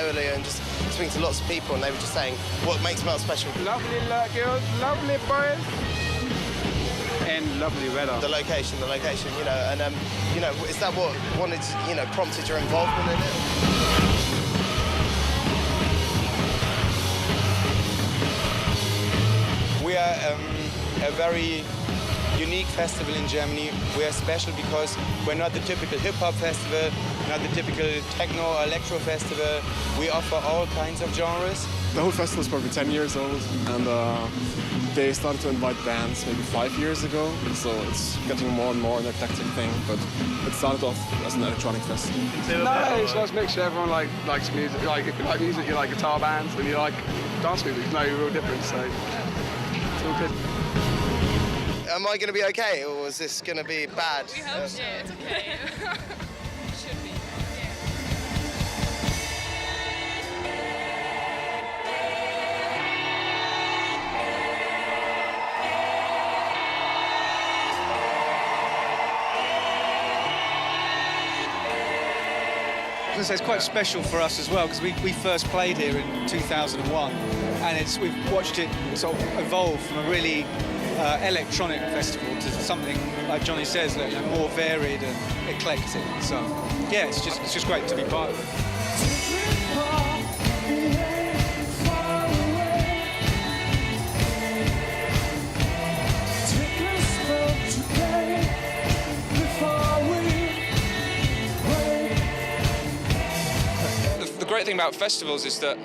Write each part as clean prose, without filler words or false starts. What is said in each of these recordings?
earlier and just speaking to lots of people, and they were just saying what makes M.A.N.D.Y special. Lovely girls, lovely boys, and lovely weather. The location, you know, and you know, is that what prompted your involvement in it? We are a very unique festival in Germany. We are special because we're not the typical hip-hop festival, not the typical techno or electro festival. We offer all kinds of genres. The whole festival is probably 10 years old, and they started to invite bands maybe 5 years ago, so it's getting more and more an eclectic thing, but it started off as an electronic festival. No, it's just a mixture. Everyone likes music. Like, if you like music, you like guitar bands, and you like dance music. There's no real difference, so it's all good. Am I going to be okay, or is this going to be bad? We hope so. Yeah, it's okay. Should be. It's quite special for us as well because we first played here in 2001, and we've watched it sort of evolve from a really electronic festival to something, like Johnny says, that, you know, more varied and eclectic. So yeah, it's just great to be part of it. The great thing about festivals is that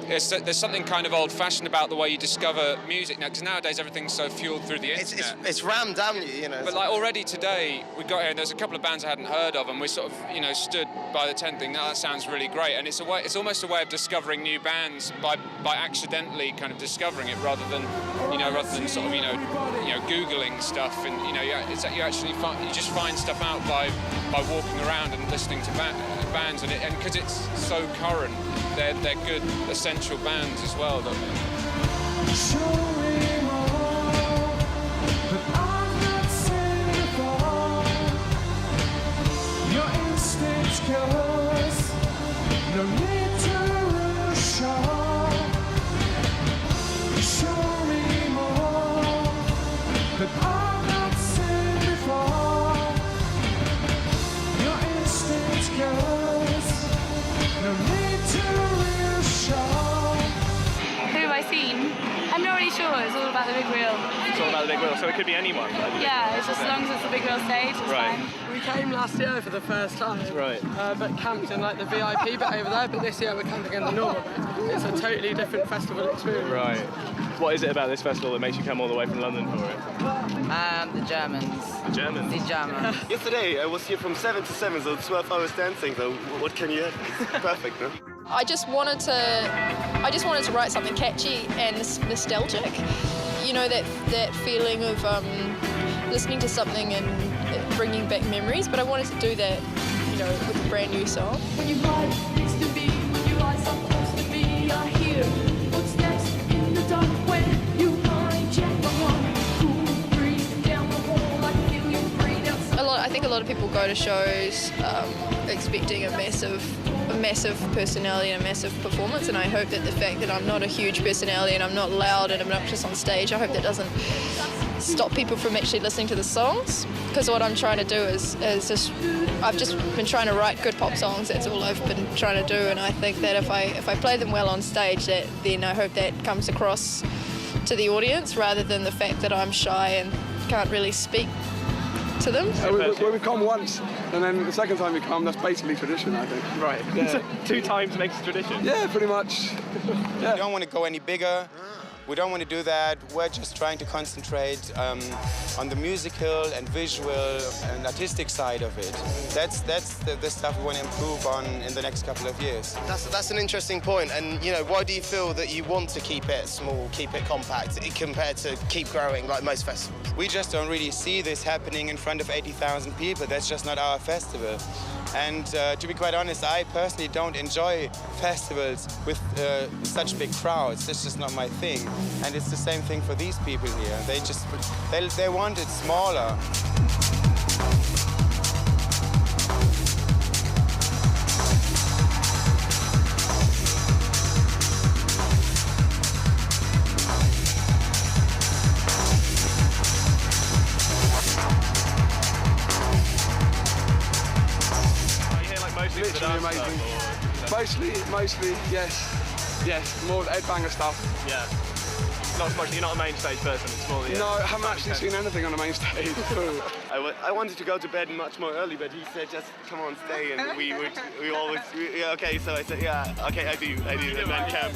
there's something kind of old-fashioned about the way you discover music now, because nowadays everything's so fueled through the internet. It's rammed down you know. But like already today, we got here and there's a couple of bands I hadn't heard of, and we sort of, you know, stood by the tent thinking, that sounds really great. And it's almost a way of discovering new bands by accidentally kind of discovering it rather than sort of, you know, Googling stuff. And, you know, you just find stuff out by walking around and listening to bands, and because it's so current, they're good essential bands as well. No need to rush on. Show me more that I've not seen before. Your instinct goes. No need to rush on. Who have I seen? I'm not really sure. It's all about the big wheel. It's all about the big wheel, so it could be anyone. Yeah, it's just as long as it's the big wheel stage, it's fine. We came last year for the first time, right? But camped in like the VIP bit over there. But this year we're camping in the normal bit. It's a totally different festival experience. Right. What is it about this festival that makes you come all the way from London for it? The Germans. The Germans? The Germans. Yesterday I was here from 7 to 7, so 12 hours dancing. So what can you have? It's perfect, no? I just wanted to write something catchy and nostalgic. You know, that feeling of listening to something and bringing back memories, but I wanted to do that, you know, with a brand new song. When you ride next to me, when you are supposed to be, I hear footsteps in the dark when you hijack my heart. Cool breeze down the hall, I feel you breathe outside. I think a lot of people go to shows expecting a massive personality and a massive performance, and I hope that the fact that I'm not a huge personality and I'm not loud and obnoxious on stage, I hope that doesn't stop people from actually listening to the songs, because what I'm trying to do is I've just been trying to write good pop songs. That's all I've been trying to do, and I think that if I play them well on stage, then I hope that comes across to the audience rather than the fact that I'm shy and can't really speak to them. We come once, and then the second time we come, that's basically tradition, I think. Right. Yeah. 2 times makes tradition. Yeah, pretty much. Yeah. We don't want to go any bigger. We don't want to do that. We're just trying to concentrate on the musical and visual and artistic side of it. That's the stuff we want to improve on in the next couple of years. That's an interesting point. And, you know, why do you feel that you want to keep it small, keep it compact, compared to keep growing like most festivals? We just don't really see this happening in front of 80,000 people. That's just not our festival. And to be quite honest, I personally don't enjoy festivals with such big crowds. That's just not my thing. And it's the same thing for these people here. They want it smaller. Mostly, yes. More headbanger stuff. Yeah. Not as much. You're not a main stage person. It's more. No, I haven't actually seen anything on the main stage. I wanted to go to bed much more early, but he said just come on, stay, and we always yeah, okay. So I said yeah, okay, I do, and then camp.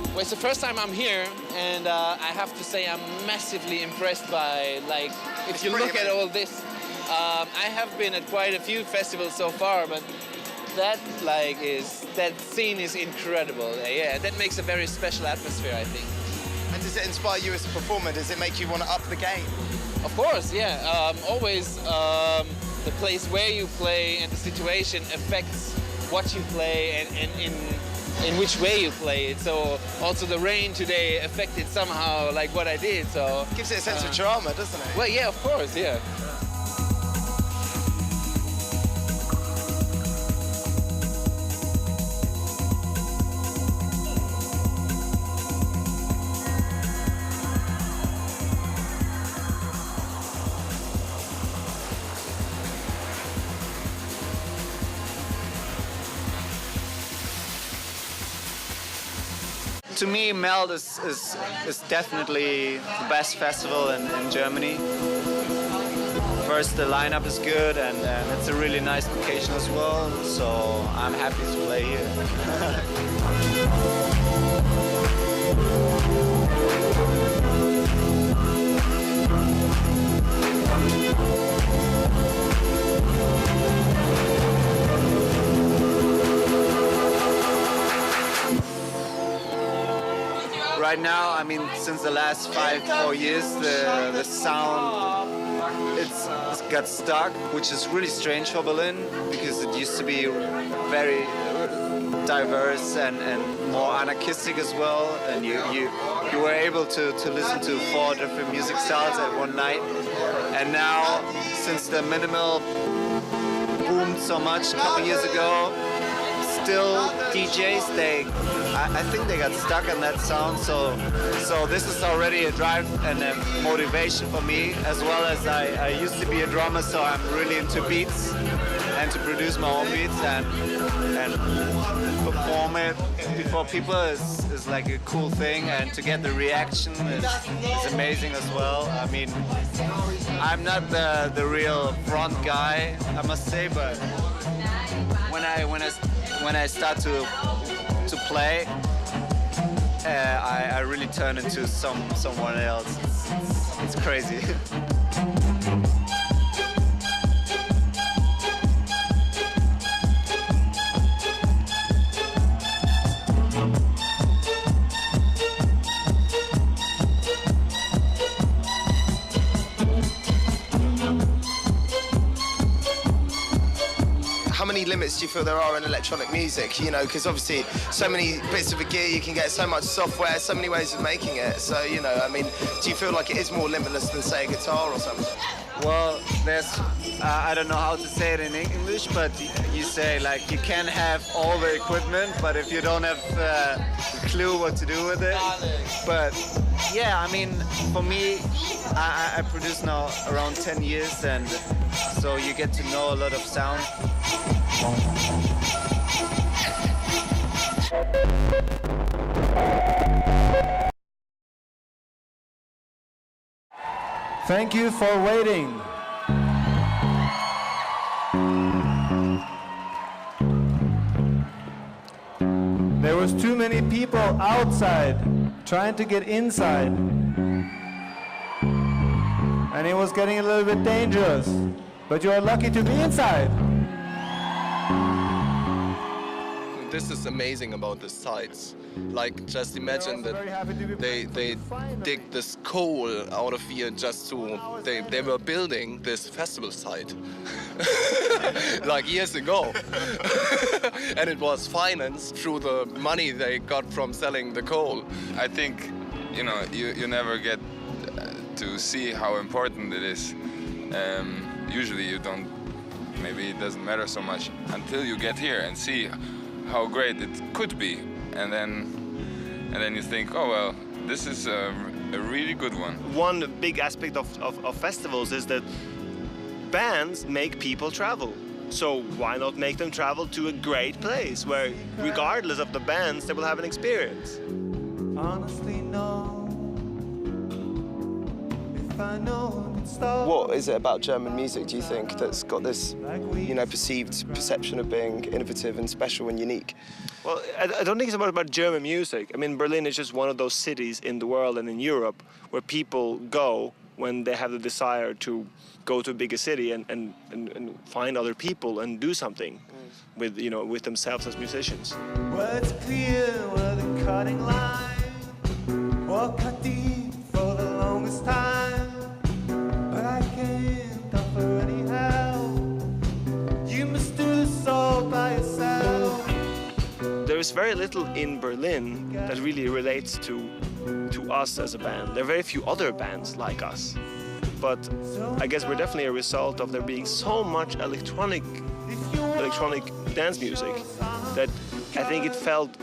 Well, it's the first time I'm here, and I have to say I'm massively impressed by, like, if you look at all this, I have been at quite a few festivals so far, but that scene is incredible. Yeah, that makes a very special atmosphere, I think. And does it inspire you as a performer? Does it make you want to up the game? Of course, yeah. Always the place where you play and the situation affects what you play and in which way you play it. So also the rain today affected somehow like what I did. So gives it a sense of drama, doesn't it? Well, yeah, of course, yeah. To me, M.A.N.D.Y is definitely the best festival in Germany. First, the lineup is good, and it's a really nice location as well, so I'm happy to play here. Right now, I mean, since the last 4 years, the sound it's got stuck, which is really strange for Berlin because it used to be very diverse and more anarchistic as well, and you were able to listen to 4 different music styles at one night. And now, since the minimal boomed so much a couple years ago, still DJs, I think they got stuck on that sound, so this is already a drive and a motivation for me, as well as I used to be a drummer, so I'm really into beats and to produce my own beats and perform it before people is like a cool thing, and to get the reaction is amazing as well. I mean, I'm not the real front guy, I must say, but when I start to play, I really turn into someone else. It's crazy. How many limits do you feel there are in electronic music? You know, because obviously so many bits of the gear, you can get so much software, so many ways of making it. So, you know, I mean, do you feel like it is more limitless than, say, a guitar or something? Well, there's, I don't know how to say it in English, but you say, like, you can have all the equipment, but if you don't have a clue what to do with it. But, yeah, I mean, for me, I produce now around 10 years, and so you get to know a lot of sound. Thank you for waiting. There was too many people outside trying to get inside. And it was getting a little bit dangerous. But you are lucky to be inside. This is amazing about the sites. Like, just imagine that they dig this coal out of here just to... They were building this festival site like years ago. And it was financed through the money they got from selling the coal. I think, you know, you never get to see how important it is. Usually you don't, maybe it doesn't matter so much until you get here and see how great it could be, and then you think, oh well, this is a really good one. One big aspect of festivals is that bands make people travel. So why not make them travel to a great place where, regardless of the bands, they will have an experience? Honestly, no. If I know it's stop. What is it about German music, do you think, that's got this, you know, perceived perception of being innovative and special and unique? Well, I don't think it's about German music. I mean, Berlin is just one of those cities in the world and in Europe where people go when they have the desire to go to a bigger city and find other people and do something with, you know, with themselves as musicians. Well, it's clear where the cutting line will cut deep for the longest time, but I can't offer any help. You must do this all by yourself. There is very little in Berlin that really relates to us as a band. There are very few other bands like us. But I guess we're definitely a result of there being so much electronic dance music that I think it felt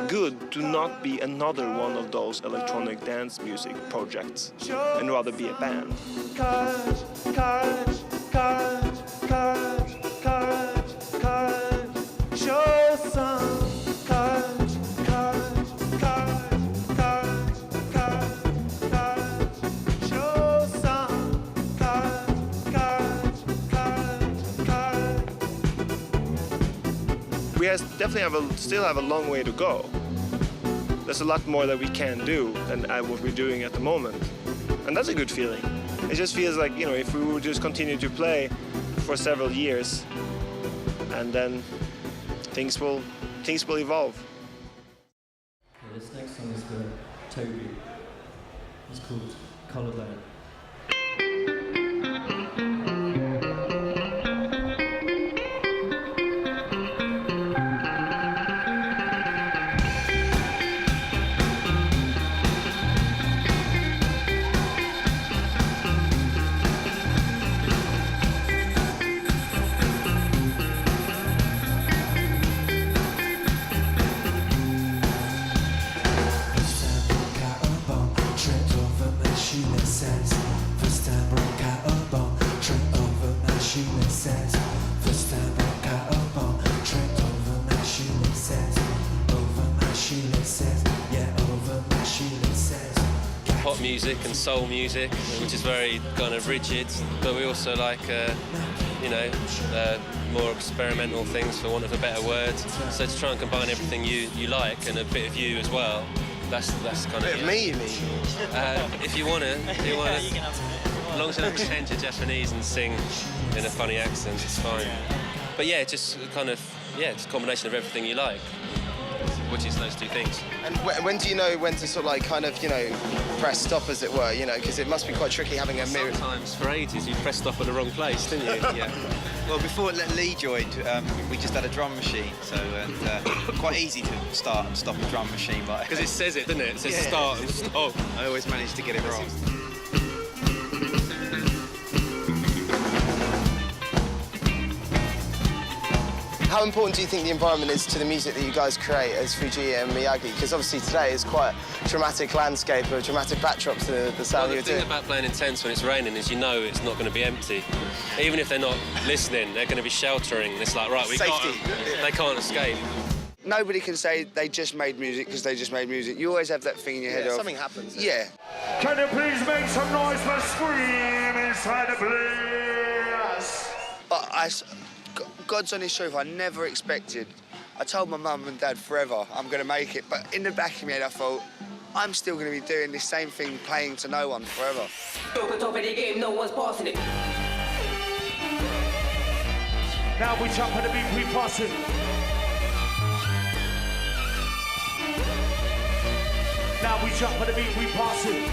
good to not be another one of those electronic dance music projects and rather be a band. Courage, courage, courage, courage, courage, courage. Show some courage, courage, courage, courage, courage, courage. Show some courage, courage, courage, courage. We definitely still have a long way to go. There's a lot more that we can do than what we're doing at the moment. And that's a good feeling. It just feels like, you know, if we would just continue to play for several years, and then things will evolve. Okay, this next song is for Toby. It's called Collarbone. Pop music and soul music, which is very kind of rigid, but we also like, you know, more experimental things, for want of a better word. So to try and combine everything you like and a bit of you as well, that's kind of... A bit of me, you mean? If you want to. As long as you don't pretend you're Japanese and sing in a funny accent, it's fine. But yeah, just kind of, it's a combination of everything you like, which is those two things. And when do you know when to sort of like kind of, you know, press stop, as it were, you know, because it must be quite tricky having a mirror. Sometimes for ages you pressed stop at the wrong place, didn't you? Yeah. Well, before Lee joined, we just had a drum machine, so quite easy to start and stop a drum machine. Because it says it, doesn't it? It says start and stop. I always manage to get it wrong. How important do you think the environment is to the music that you guys create as Fuji and Miyagi? Because obviously today is quite a dramatic landscape, a dramatic backdrop to the sound you're doing. The thing about playing Intense when it's raining is you know it's not going to be empty. Even if they're not listening, they're going to be sheltering. It's like, right, we got them. They can't escape. Nobody can say they just made music because they just made music. You always have that thing in your head of... something happens. Yeah. Can you please make some noise for Skream inside the place? But God's honest truth, I never expected. I told my mum and dad forever I'm going to make it, but in the back of my head I thought, I'm still going to be doing this same thing, playing to no one forever. Top of the game, no one's passing it. Now we jump on the beat, we pass it. Now we jump on the beat, we pass it.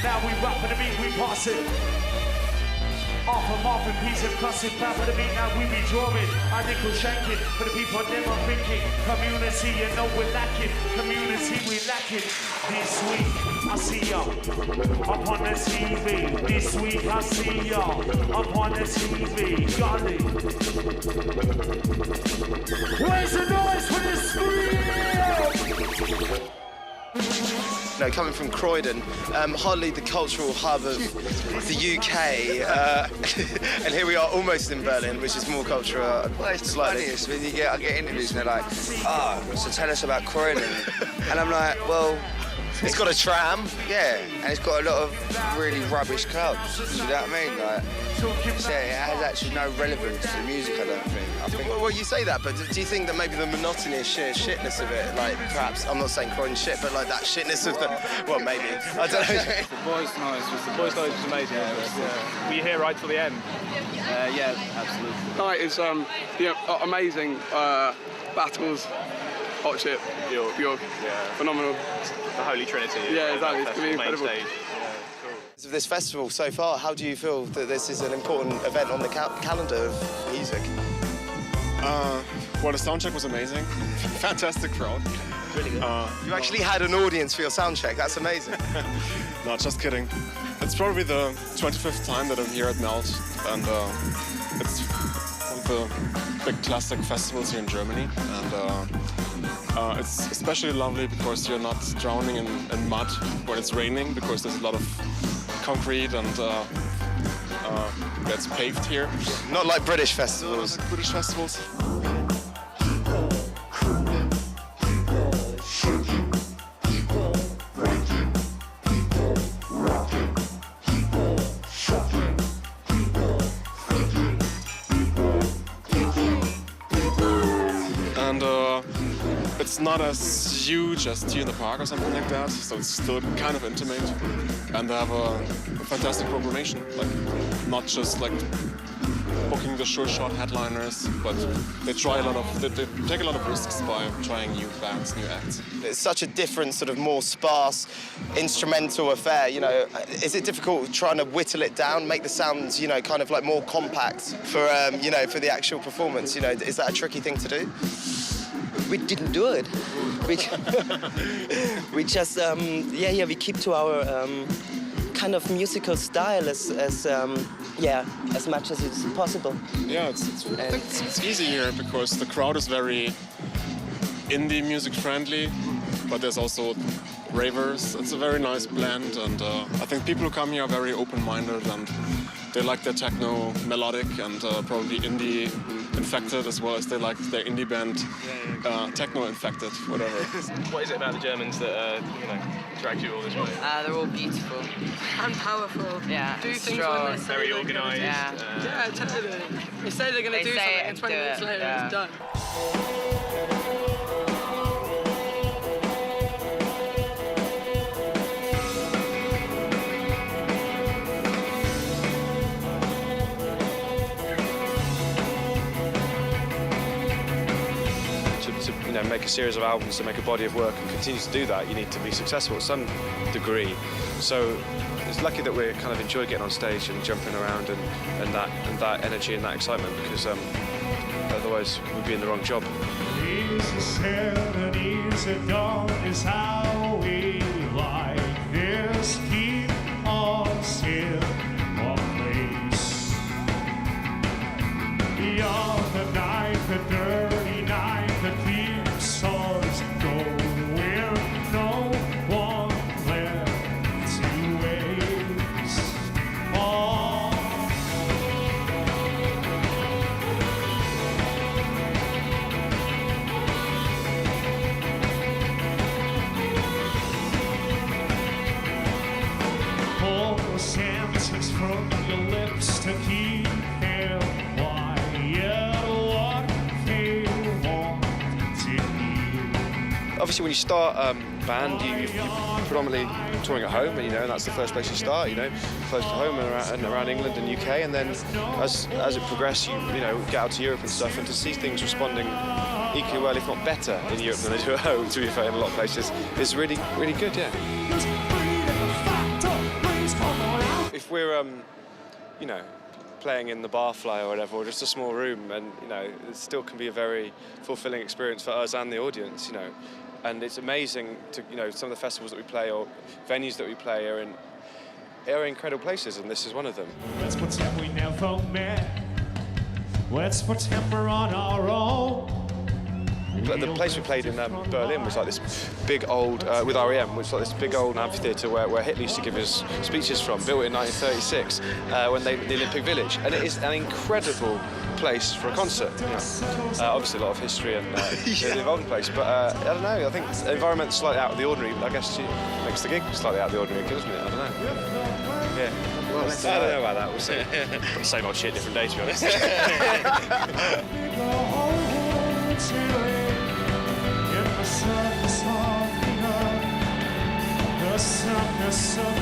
Now we rap on the beat, we pass it. Half a month in piece of cussing, back on the beat, now we be drawing. I nickel shanking, for the people never thinking. Community, you know we're lacking. Community, we lacking. This week, I see y'all up on the TV. This week, I see y'all up on the TV. Golly. Where's the noise for the Skream? You know, coming from Croydon, hardly the cultural hub of the UK, and here we are almost in Berlin, which is more cultural. Well, it's the funniest when I get interviews and they're like, so tell us about Croydon. And I'm like, well, it's got a tram. Yeah, and it's got a lot of really rubbish clubs. You know what I mean? Like, so it has actually no relevance to the music, I don't think. Well, you say that, but do you think that maybe the monotony and sheer shitness of it, like perhaps, I'm not saying Croydon shit, but like that shitness of the, well, maybe, I don't know. The Boys' Noize was amazing. Were you here right till the end? Yeah, absolutely. Tonight is amazing battles, hot shit, Bjork, phenomenal. The Holy Trinity. Yeah, exactly. It's going to be incredible. Of this festival so far, how do you feel that this is an important event on the calendar of music? Well, the soundcheck was amazing. Fantastic crowd. Really good. You actually had an audience for your soundcheck. That's amazing. No, just kidding. It's probably the 25th time that I'm here at M.A.N.D.Y, and it's one of the big classic festivals here in Germany. And it's especially lovely because you're not drowning in mud when it's raining, because there's a lot of concrete and it's paved here. Not like British festivals. Not like British festivals. And it's not as huge as Tea in the Park or something like that, so it's still kind of intimate. And they have a fantastic programmation, like not just like booking the sure shot headliners, but they take a lot of risks by trying new bands, new acts. It's such a different, sort of more sparse instrumental affair. You know, is it difficult trying to whittle it down, make the sounds, you know, kind of like more compact for you know, for the actual performance? You know, is that a tricky thing to do? We didn't do it. We just, we keep to our kind of musical style as much as it's possible. Yeah, I think it's easy here because the crowd is very indie music friendly, but there's also ravers. It's a very nice blend, and I think people who come here are very open-minded, and they like their techno melodic and probably indie infected, as well as they like their indie band techno infected, whatever. What is it about the Germans that you know, dragged you all this way? They're all beautiful and powerful. Yeah, do things strong. when they say very organised. Yeah, totally. They say they're going to do something, and 20 minutes later it's done. You know, make a series of albums, to make a body of work and continue to do that, you need to be successful at some degree. So it's lucky that we kind of enjoy getting on stage and jumping around and that energy and that excitement, because otherwise we'd be in the wrong job. Easy said and easy done is how we like this. Keep us in one place. Beyond the night, the dirty night that keeps us going. No one left to waste. Pull the sentence from your lips to keep it quiet. What you want to hear. Obviously, when you start band, you're predominantly touring at home, and you know, and that's the first place you start. You know, close to home and around England and UK, and then as it progresses, you know, get out to Europe and stuff, and to see things responding equally well, if not better, in Europe than they do at home, to be fair, in a lot of places, is really, really good. Yeah. If we're, you know, playing in the Barfly or whatever, or just a small room, and you know, it still can be a very fulfilling experience for us and the audience, you know. And it's amazing to, you know, some of the festivals that we play or venues that we play are incredible places, and this is one of them. Let's pretend we never met. Let's pretend we're on our own. the place we played in Berlin was like this big old, with REM, which was like this big old amphitheatre where Hitler used to give his speeches from, built in 1936, when the Olympic Village. And it is an incredible place for a concert. You know. Obviously a lot of history and an involving place, but I don't know, I think the environment's slightly out of the ordinary, but I guess it makes the gig slightly out of the ordinary, doesn't it? I don't know. Yeah. Well, I don't know about that, we'll see. Same old shit, different day, to be honest. The sadness of